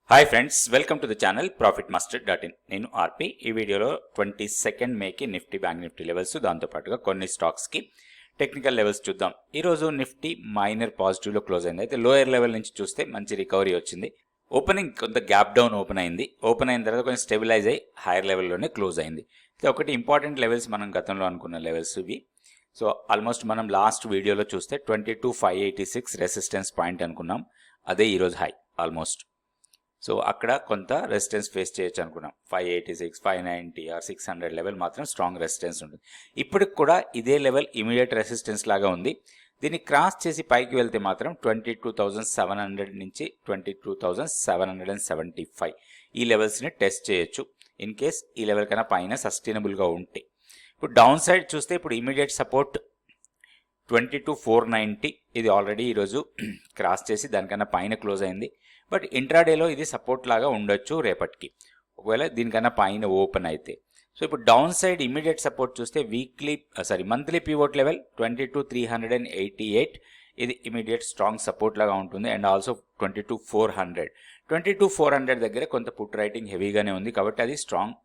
Hi friends, welcome to the channel profitmaster.in. నేను ఆర్పి. ఈ వీడియోలో 22 మేకి నిఫ్టీ బ్యాంక్ నిఫ్టీ లెవెల్స్, దాంతోపాటుగా కొన్ని స్టాక్స్కి టెక్నికల్ లెవెల్స్ చూద్దాం. ఈరోజు నిఫ్టీ మైనర్ పాజిటివ్లో క్లోజ్ అయింది. అయితే లోయర్ లెవెల్ నుంచి చూస్తే మంచి రికవరీ వచ్చింది. ఓపెనింగ్ కొంత గ్యాప్ డౌన్ ఓపెన్ అయింది. ఓపెన్ అయిన తర్వాత కొంచెం స్టెబిలైజ్ అయ్యి హైయర్ లెవెల్లోనే క్లోజ్ అయింది. అయితే ఒకటి ఇంపార్టెంట్ లెవెల్స్ మనం గతంలో అనుకున్న లెవెల్స్ ఇవి. సో ఆల్మోస్ట్ మనం లాస్ట్ వీడియోలో చూస్తే 22,586 రెసిస్టెన్స్ పాయింట్ అనుకున్నాం. అదే ఈరోజు హై ఆల్మోస్ట్. సో అక్కడ కొంత రెసిస్టెన్స్ ఫేస్ చేయొచ్చు అనుకున్నాం. 586, 590 ఆర్ 600 లెవెల్ మాత్రం స్ట్రాంగ్ రెసిస్టెన్స్ ఉంటుంది. ఇప్పటికి కూడా ఇదే లెవెల్ ఇమీడియట్ రెసిస్టెన్స్ లాగా ఉంది. దీన్ని క్రాస్ చేసి పైకి వెళ్తే మాత్రం 22,700 నుంచి 22,775 ఈ లెవెల్స్ని టెస్ట్ చేయొచ్చు, ఇన్ కేస్ ఈ లెవెల్ కన్నా పైన సస్టైనబుల్గా ఉంటే. ఇప్పుడు డౌన్ సైడ్ చూస్తే ఇప్పుడు ఇమీడియట్ సపోర్ట్ 22,490, ఇది ఆల్రెడీ ఈరోజు క్రాస్ చేసి దానికన్నా పైన క్లోజ్ అయింది. బట్ ఇంట్రాడేలో ఇది సపోర్ట్ లాగా ఉండొచ్చు రేపటికి, ఒకవేళ దీనికన్నా పైన ఓపెన్ అయితే. సో ఇప్పుడు డౌన్ సైడ్ ఇమీడియట్ సపోర్ట్ చూస్తే మంత్లీ పివోట్ లెవెల్ 22,388, ఇది ఇమీడియట్ స్ట్రాంగ్ సపోర్ట్ లాగా ఉంటుంది. అండ్ ఆల్సో 22,400 దగ్గర కొంత పుట్ రైటింగ్ హెవీగానే ఉంది, కాబట్టి అది స్ట్రాంగ్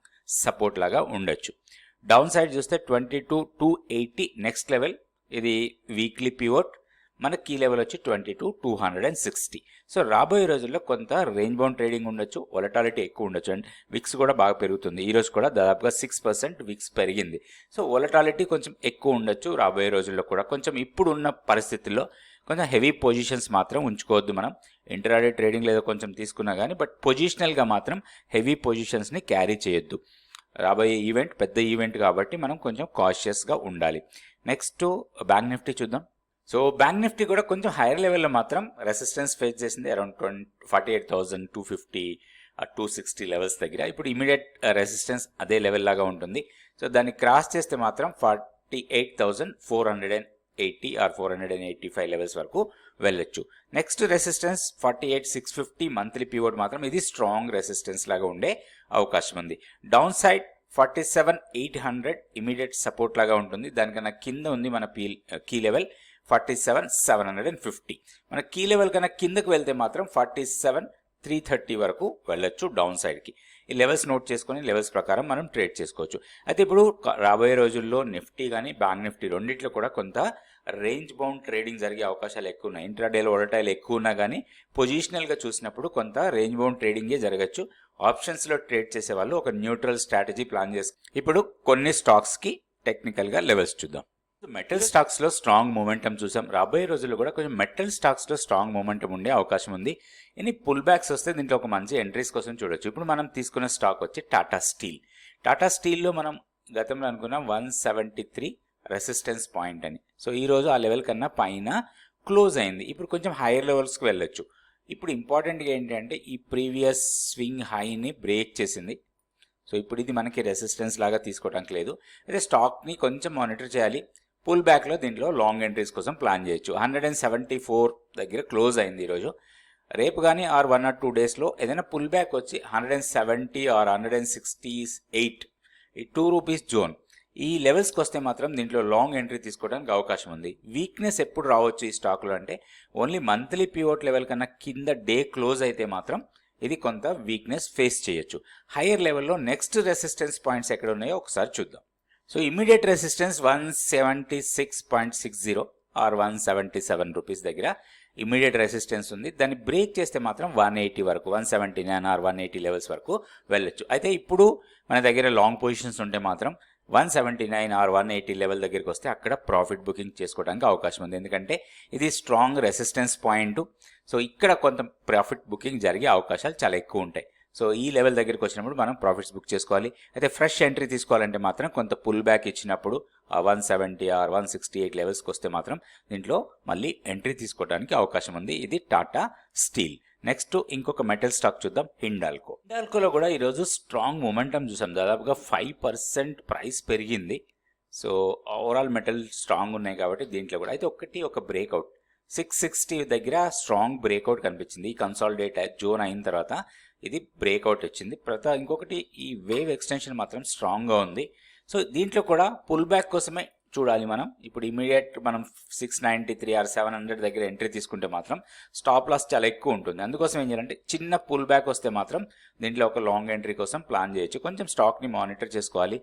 సపోర్ట్ లాగా ఉండొచ్చు. డౌన్ సైడ్ చూస్తే 22,280 నెక్స్ట్ లెవెల్, ఇది వీక్లీ పివోట్. మన కీ లెవెల్ వచ్చి 22,260. సో రాబోయే రోజుల్లో కొంత రేంజ్ బౌండ్ ట్రేడింగ్ ఉండొచ్చు, వొలటాలిటీ ఎక్కువ ఉండొచ్చు. అండ్ విక్స్ కూడా బాగా పెరుగుతుంది. ఈ రోజు కూడా దాదాపుగా 6% విక్స్ పెరిగింది. సో వొలటాలిటీ కొంచెం ఎక్కువ ఉండొచ్చు రాబోయే రోజుల్లో కూడా. కొంచెం ఇప్పుడు ఉన్న పరిస్థితుల్లో కొంచెం హెవీ పొజిషన్స్ మాత్రం ఉంచుకోవద్దు మనం. ఇంటరాడే ట్రేడింగ్ లేదా కొంచెం తీసుకున్నా కానీ, బట్ పొజిషనల్గా మాత్రం హెవీ పొజిషన్స్ని క్యారీ చేయొద్దు. రాబోయే ఈవెంట్ పెద్ద ఈవెంట్ కాబట్టి మనం కొంచెం కాషియస్గా ఉండాలి. నెక్స్ట్ బ్యాంక్ నిఫ్టీ చూద్దాం. సో బ్యాంక్ నిఫ్టీ కూడా కొంచెం హైయర్ లెవెల్లో మాత్రం రెసిస్టెన్స్ ఫేస్ చేసింది, అరౌండ్ 48,250 260 లెవెల్స్ దగ్గర. ఇప్పుడు ఇమీడియట్ రెసిస్టెన్స్ అదే లెవెల్ లాగా ఉంటుంది. సో దాన్ని క్రాస్ చేస్తే మాత్రం 48,480 ఆర్ 485 లెవెల్స్ వరకు వెళ్ళొచ్చు. నెక్స్ట్ రెసిస్టెన్స్ 48,650 మంత్లీ పివోట్ మాత్రం, ఇది స్ట్రాంగ్ రెసిస్టెన్స్ లాగా ఉండే అవకాశం ఉంది. డౌన్ సైడ్ 47,800 ఇమీడియట్ సపోర్ట్ లాగా ఉంటుంది. దానికన్నా కింద ఉంది మన కీ లెవెల్ 47,750. మన కీ లెవెల్ కన్నా కిందకు వెళ్తే మాత్రం 47,330 వరకు వెళ్ళొచ్చు డౌన్ సైడ్కి. ఈ లెవెల్స్ నోట్ చేసుకొని లెవెల్స్ ప్రకారం మనం ట్రేడ్ చేసుకోవచ్చు. అయితే ఇప్పుడు రాబోయే రోజుల్లో నిఫ్టీ కానీ బ్యాంక్ నిఫ్టీ రెండిట్లో కూడా కొంత రేంజ్ బౌండ్ ట్రేడింగ్ జరిగే అవకాశాలు ఎక్కువ ఉన్నాయి. ఇంట్రాడేలో వోలటైల్ ఎక్కువ ఉన్నా కానీ పొజిషనల్గా చూసినప్పుడు కొంత రేంజ్ బౌండ్ ట్రేడింగే జరగచ్చు. ఆప్షన్స్లో ట్రేడ్ చేసే వాళ్ళు ఒక న్యూట్రల్ స్ట్రాటజీ ప్లాన్ చేసి. ఇప్పుడు కొన్ని స్టాక్స్కి టెక్నికల్గా లెవెల్స్ చూద్దాం. మెటల్ స్టాక్స్లో స్ట్రాంగ్ మూమెంటం చూసాం. రాబోయే రోజుల్లో కూడా కొంచెం మెటల్ స్టాక్స్లో స్ట్రాంగ్ మూమెంటం ఉండే అవకాశం ఉంది. ఎన్ని పుల్ బ్యాక్స్ వస్తే దీంట్లో ఒక మంచి ఎంట్రీస్ కోసం చూడొచ్చు. ఇప్పుడు మనం తీసుకున్న స్టాక్ వచ్చి టాటా స్టీల్. టాటా స్టీల్లో మనం గతంలో అనుకున్నాం 173 రెసిస్టెన్స్ పాయింట్ అని. సో ఈరోజు ఆ లెవెల్ కన్నా పైన క్లోజ్ అయింది. ఇప్పుడు కొంచెం హైయర్ లెవెల్స్కి వెళ్ళొచ్చు. ఇప్పుడు ఇంపార్టెంట్గా ఏంటంటే ఈ ప్రీవియస్ స్వింగ్ హైని బ్రేక్ చేసింది. సో ఇప్పుడు ఇది మనకి రెసిస్టెన్స్ లాగా తీసుకోవడానికి లేదు. అయితే స్టాక్ని కొంచెం మానిటర్ చేయాలి. పుల్ బ్యాక్లో దీంట్లో లాంగ్ ఎంట్రీస్ కోసం ప్లాన్ చేయొచ్చు. 174 దగ్గర క్లోజ్ అయింది ఈరోజు. రేపు కానీ ఆర్ 1 or 2 డేస్లో ఏదైనా పుల్ బ్యాక్ వచ్చి 170 ఆర్ 168, ఈ ₹2 జోన్, ఈ లెవెల్స్కి వస్తే మాత్రం దీంట్లో లాంగ్ ఎంట్రీ తీసుకోవడానికి అవకాశం ఉంది. వీక్నెస్ ఎప్పుడు రావచ్చు ఈ స్టాక్లో అంటే ఓన్లీ మంత్లీ పివోట్ లెవెల్ కన్నా కింద డే క్లోజ్ అయితే మాత్రం ఇది కొంత వీక్నెస్ ఫేస్ చేయొచ్చు. హైయర్ లెవెల్లో నెక్స్ట్ రెసిస్టెన్స్ పాయింట్స్ ఎక్కడ ఉన్నాయో ఒకసారి చూద్దాం. So immediate resistance 176.60 or 177 rupees దగ్గర ఇమీడియట్ రెసిస్టెన్స్ ఉంది. దాన్ని బ్రేక్ చేస్తే మాత్రం 180 వరకు, 179 ఆర్ 180 లెవెల్స్ వరకు వెళ్ళొచ్చు. అయితే ఇప్పుడు మన దగ్గర లాంగ్ పొజిషన్స్ ఉంటే మాత్రం 179 ఆర్ 180 లెవెల్ దగ్గరికి వస్తే అక్కడ ప్రాఫిట్ బుకింగ్ చేసుకోవడానికి అవకాశం ఉంది. ఎందుకంటే ఇది స్ట్రాంగ్ రెసిస్టెన్స్ పాయింట్. సో ఇక్కడ కొంత ప్రాఫిట్ బుకింగ్ జరిగే అవకాశాలు చాలా ఎక్కువ ఉంటాయి. సో ఈ లెవెల్ దగ్గరికి వచ్చినప్పుడు మనం ప్రాఫిట్స్ బుక్ చేసుకోవాలి. అయితే ఫ్రెష్ ఎంట్రీ తీసుకోవాలంటే మాత్రం కొంత పుల్ బ్యాక్ ఇచ్చినప్పుడు 170 ఆర్ 168 లెవెల్స్కి వస్తే మాత్రం దీంట్లో మళ్ళీ ఎంట్రీ తీసుకోవడానికి అవకాశం ఉంది. ఇది టాటా స్టీల్. నెక్స్ట్ ఇంకొక మెటల్ స్టాక్ చూద్దాం, హిండాల్కో. హిండాల్కోలో కూడా ఈరోజు స్ట్రాంగ్ మూమెంటం చూసాం. దాదాపుగా 5% ప్రైస్ పెరిగింది. సో ఓవరాల్ మెటల్ స్ట్రాంగ్ ఉన్నాయి కాబట్టి దీంట్లో కూడా. అయితే ఒక బ్రేక్అవుట్ 660 దగ్గర స్ట్రాంగ్ బ్రేక్అవుట్ కనిపించింది. ఈ కన్సాలిడేట్ జోన్ అయిన తర్వాత ఇది బ్రేక్అవుట్ వచ్చింది. ఇంకొకటి ఈ వేవ్ ఎక్స్టెన్షన్ మాత్రం స్ట్రాంగ్గా ఉంది. సో దీంట్లో కూడా పుల్ బ్యాక్ కోసమే చూడాలి మనం. ఇప్పుడు ఇమీడియట్ మనం 693 ఆర్ 700 దగ్గర ఎంట్రీ తీసుకుంటే మాత్రం స్టాప్ లాస్ చాలా ఎక్కువ ఉంటుంది. అందుకోసం ఏం చేయాలంటే చిన్న పుల్ బ్యాక్ వస్తే మాత్రం దీంట్లో ఒక లాంగ్ ఎంట్రీ కోసం ప్లాన్ చేయొచ్చు. కొంచెం స్టాక్ని మానిటర్ చేసుకోవాలి.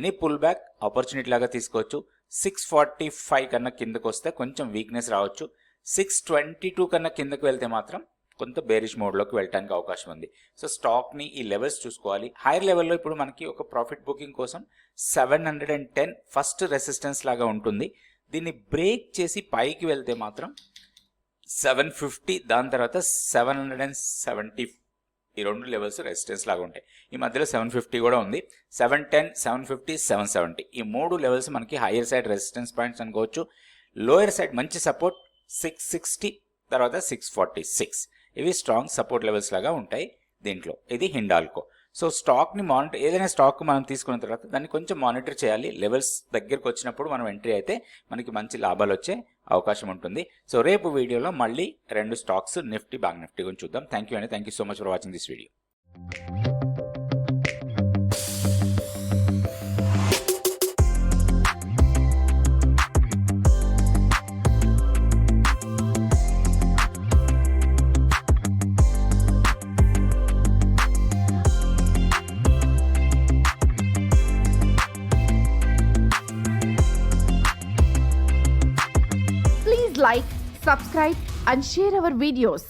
ఎనీ పుల్ బ్యాక్ ఆపర్చునిటీ లాగా తీసుకోవచ్చు. 645 కన్నా కిందకు వస్తే కొంచెం వీక్నెస్ రావచ్చు. 622 కన్నా కిందకు వెళ్తే మాత్రం కొంత బేరిష్ మోడ్లోకి వెళ్ళడానికి అవకాశం ఉంది. సో స్టాక్ని ఈ లెవెల్స్ చూసుకోవాలి. హైయర్ లెవెల్లో ఇప్పుడు మనకి ఒక ప్రాఫిట్ బుకింగ్ కోసం 710 ఫస్ట్ రెసిస్టెన్స్ లాగా ఉంటుంది. దీన్ని బ్రేక్ చేసి పైకి వెళ్తే మాత్రం 750, దాని తర్వాత 770 ఈ రెండు లెవెల్స్ రెసిస్టెన్స్ లాగా ఉంటాయి. ఈ మధ్యలో 750 కూడా ఉంది. 710, 750, 770 ఈ మూడు లెవెల్స్ మనకి హైయర్ సైడ్ రెసిస్టెన్స్ పాయింట్స్ అనుకోవచ్చు. లోయర్ సైడ్ మంచి సపోర్ట్ 660, తర్వాత 646 ఇవి స్ట్రాంగ్ సపోర్ట్ లెవెల్స్ లాగా ఉంటాయి దీంట్లో. ఇది హిండాల్కో. సో స్టాక్ని మానిటర్, ఏదైనా స్టాక్ మనం తీసుకున్న తర్వాత దాన్ని కొంచెం మానిటర్ చేయాలి. లెవెల్స్ దగ్గరకు వచ్చినప్పుడు మనం ఎంట్రీ అయితే మనకి మంచి లాభాలు వచ్చే అవకాశం ఉంటుంది. సో రేపు వీడియోలో మళ్ళీ 2 స్టాక్స్ నిఫ్టీ, బ్యాంక్ నిఫ్టీ గురించి చూద్దాం. Thank you so much for watching this video. Like, subscribe and share our videos.